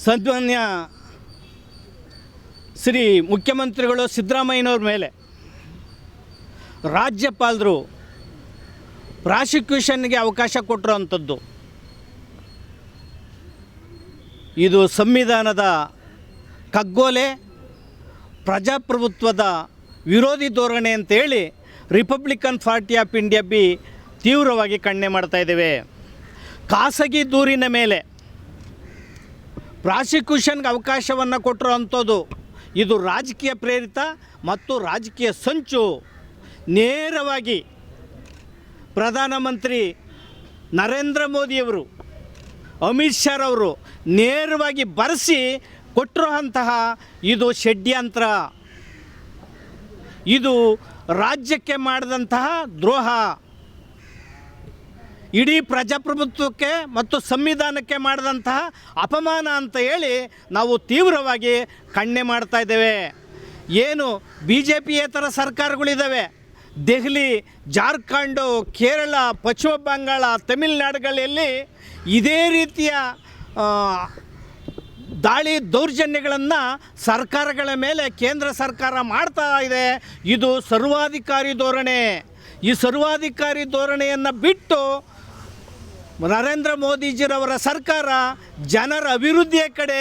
ಸನ್ಮಾನ್ಯ ಶ್ರೀ ಮುಖ್ಯಮಂತ್ರಿಗಳು ಸಿದ್ದರಾಮಯ್ಯನವ್ರ ಮೇಲೆ ರಾಜ್ಯಪಾಲರು ಪ್ರಾಸಿಕ್ಯೂಷನ್ಗೆ ಅವಕಾಶ ಕೊಟ್ಟಿರೋವಂಥದ್ದು ಇದು ಸಂವಿಧಾನದ ಕಗ್ಗೋಲೆ, ಪ್ರಜಾಪ್ರಭುತ್ವದ ವಿರೋಧಿ ಧೋರಣೆ ಅಂತೇಳಿ ರಿಪಬ್ಲಿಕನ್ ಪಾರ್ಟಿ ಆಫ್ ಇಂಡಿಯಾ ತೀವ್ರವಾಗಿ ಖಂಡನೆ ಮಾಡ್ತಾ ಇದ್ದೇವೆ. ಖಾಸಗಿ ದೂರಿನ ಮೇಲೆ ಪ್ರಾಸಿಕ್ಯೂಷನ್ಗೆ ಅವಕಾಶವನ್ನು ಕೊಟ್ಟಿರೋವಂಥದ್ದು ಇದು ರಾಜಕೀಯ ಪ್ರೇರಿತ ಮತ್ತು ರಾಜಕೀಯ ಸಂಚು. ನೇರವಾಗಿ ಪ್ರಧಾನಮಂತ್ರಿ ನರೇಂದ್ರ ಮೋದಿಯವರು, ಅಮಿತ್ ಶಾ ಅವರು ನೇರವಾಗಿ ಬರೆಸಿ ಕೊಟ್ಟಿರುವಂತಹ ಇದು ಷಡ್ಯಂತ್ರ, ಇದು ರಾಜ್ಯಕ್ಕೆ ಮಾಡಿದಂತಹ ದ್ರೋಹ, ಇಡೀ ಪ್ರಜಾಪ್ರಭುತ್ವಕ್ಕೆ ಮತ್ತು ಸಂವಿಧಾನಕ್ಕೆ ಮಾಡಿದಂತಹ ಅಪಮಾನ ಅಂತ ಹೇಳಿ ನಾವು ತೀವ್ರವಾಗಿ ಖಂಡನೆ ಮಾಡ್ತಾ ಇದ್ದೇವೆ. ಏನು BJPಯೇತರ ಸರ್ಕಾರಗಳಿದ್ದಾವೆ, ದೆಹಲಿ, ಜಾರ್ಖಂಡು, ಕೇರಳ, ಪಶ್ಚಿಮ ಬಂಗಾಳ, ತಮಿಳುನಾಡುಗಳಲ್ಲಿ ಇದೇ ರೀತಿಯ ದಾಳಿ ದೌರ್ಜನ್ಯಗಳನ್ನು ಸರ್ಕಾರಗಳ ಮೇಲೆ ಕೇಂದ್ರ ಸರ್ಕಾರ ಮಾಡ್ತಾ ಇದೆ. ಇದು ಸರ್ವಾಧಿಕಾರಿ ಧೋರಣೆ. ಈ ಸರ್ವಾಧಿಕಾರಿ ಧೋರಣೆಯನ್ನು ಬಿಟ್ಟು ನರೇಂದ್ರ ಮೋದಿಜಿರವರ ಸರ್ಕಾರ ಜನರ ಅಭಿವೃದ್ಧಿಯ ಕಡೆ,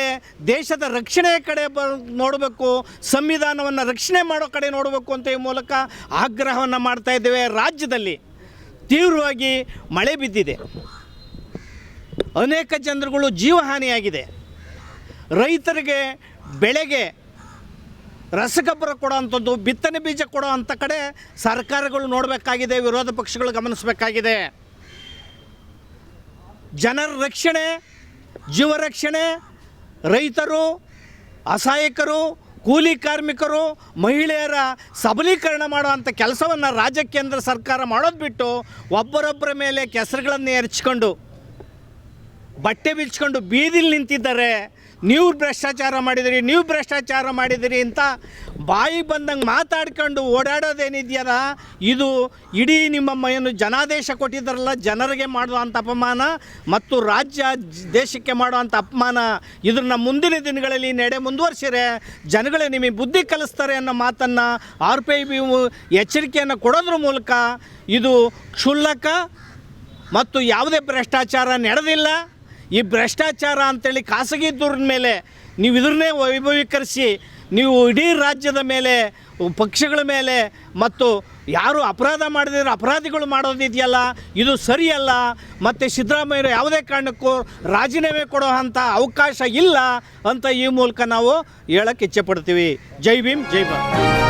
ದೇಶದ ರಕ್ಷಣೆಯ ಕಡೆ ನೋಡಬೇಕು, ಸಂವಿಧಾನವನ್ನು ರಕ್ಷಣೆ ಮಾಡೋ ಕಡೆ ನೋಡಬೇಕು ಅಂತ ಈ ಮೂಲಕ ಆಗ್ರಹವನ್ನು ಮಾಡ್ತಾ ಇದ್ದೇವೆ. ರಾಜ್ಯದಲ್ಲಿ ತೀವ್ರವಾಗಿ ಮಳೆ ಬಿದ್ದಿದೆ, ಅನೇಕ ಜನರುಗಳು ಜೀವಹಾನಿಯಾಗಿದೆ. ರೈತರಿಗೆ ಬೆಳೆಗೆ ರಸಗೊಬ್ಬರ ಕೊಡೋವಂಥದ್ದು, ಬಿತ್ತನೆ ಬೀಜ ಕೊಡೋ ಅಂಥ ಕಡೆ ಸರ್ಕಾರಗಳು ನೋಡಬೇಕಾಗಿದೆ, ವಿರೋಧ ಪಕ್ಷಗಳು ಗಮನಿಸಬೇಕಾಗಿದೆ. ಜನರ ರಕ್ಷಣೆ, ಜೀವ ರಕ್ಷಣೆ, ರೈತರು, ಅಸಹಾಯಕರು, ಕೂಲಿ ಕಾರ್ಮಿಕರು, ಮಹಿಳೆಯರ ಸಬಲೀಕರಣ ಮಾಡುವಂಥ ಕೆಲಸವನ್ನು ರಾಜ್ಯ ಕೇಂದ್ರ ಸರ್ಕಾರ ಮಾಡೋದು ಬಿಟ್ಟು ಒಬ್ಬರೊಬ್ಬರ ಮೇಲೆ ಕೆಸರುಗಳನ್ನು ಎರಚಿಕೊಂಡು ಬಟ್ಟೆ ಬಿಚ್ಕೊಂಡು ಬೀದಿಲಿ ನಿಂತಿದ್ದಾರೆ. ನೀವು ಭ್ರಷ್ಟಾಚಾರ ಮಾಡಿದಿರಿ ಅಂತ ಬಾಯಿ ಬಂದಂಗೆ ಮಾತಾಡ್ಕೊಂಡು ಓಡಾಡೋದೇನಿದೆಯಲ್ಲ, ಇದು ಇಡೀ ನಿಮ್ಮ ಜನಾದೇಶ ಕೊಟ್ಟಿದ್ದಾರಲ್ಲ, ಜನರಿಗೆ ಮಾಡುವಂಥ ಅಪಮಾನ ಮತ್ತು ರಾಜ್ಯ ದೇಶಕ್ಕೆ ಮಾಡುವಂಥ ಅಪಮಾನ. ಇದನ್ನು ಮುಂದಿನ ದಿನಗಳಲ್ಲಿ ನಡೆ ಮುಂದುವರಿಸಿರೆ ಜನಗಳೇ ನಿಮಗೆ ಬುದ್ಧಿ ಕಲಿಸ್ತಾರೆ ಅನ್ನೋ ಮಾತನ್ನು RPI ಎಚ್ಚರಿಕೆಯನ್ನು ಕೊಡೋದ್ರ ಮೂಲಕ ಇದು ಕ್ಷುಲ್ಲಕ ಮತ್ತು ಯಾವುದೇ ಭ್ರಷ್ಟಾಚಾರ ನಡೆದಿಲ್ಲ. ಈ ಭ್ರಷ್ಟಾಚಾರ ಅಂಥೇಳಿ ಖಾಸಗಿ ದೂರಿನ ಮೇಲೆ ನೀವು ಇದನ್ನೇ ವೈಭವೀಕರಿಸಿ ನೀವು ಇಡೀ ರಾಜ್ಯದ ಮೇಲೆ, ಪಕ್ಷಗಳ ಮೇಲೆ ಮತ್ತು ಯಾರು ಅಪರಾಧ ಮಾಡಿದ್ರೆ ಅಪರಾಧಿಗಳು ಮಾಡೋದಿದೆಯಲ್ಲ, ಇದು ಸರಿಯಲ್ಲ. ಮತ್ತು ಸಿದ್ದರಾಮಯ್ಯರು ಯಾವುದೇ ಕಾರಣಕ್ಕೂ ರಾಜೀನಾಮೆ ಕೊಡೋ ಅಂಥ ಅವಕಾಶ ಇಲ್ಲ ಅಂತ ಈ ಮೂಲಕ ನಾವು ಹೇಳೋಕ್ಕೆ ಇಚ್ಛೆಪಡ್ತೀವಿ. ಜೈ ಭೀಮ್, ಜೈ ಭಾರತ್.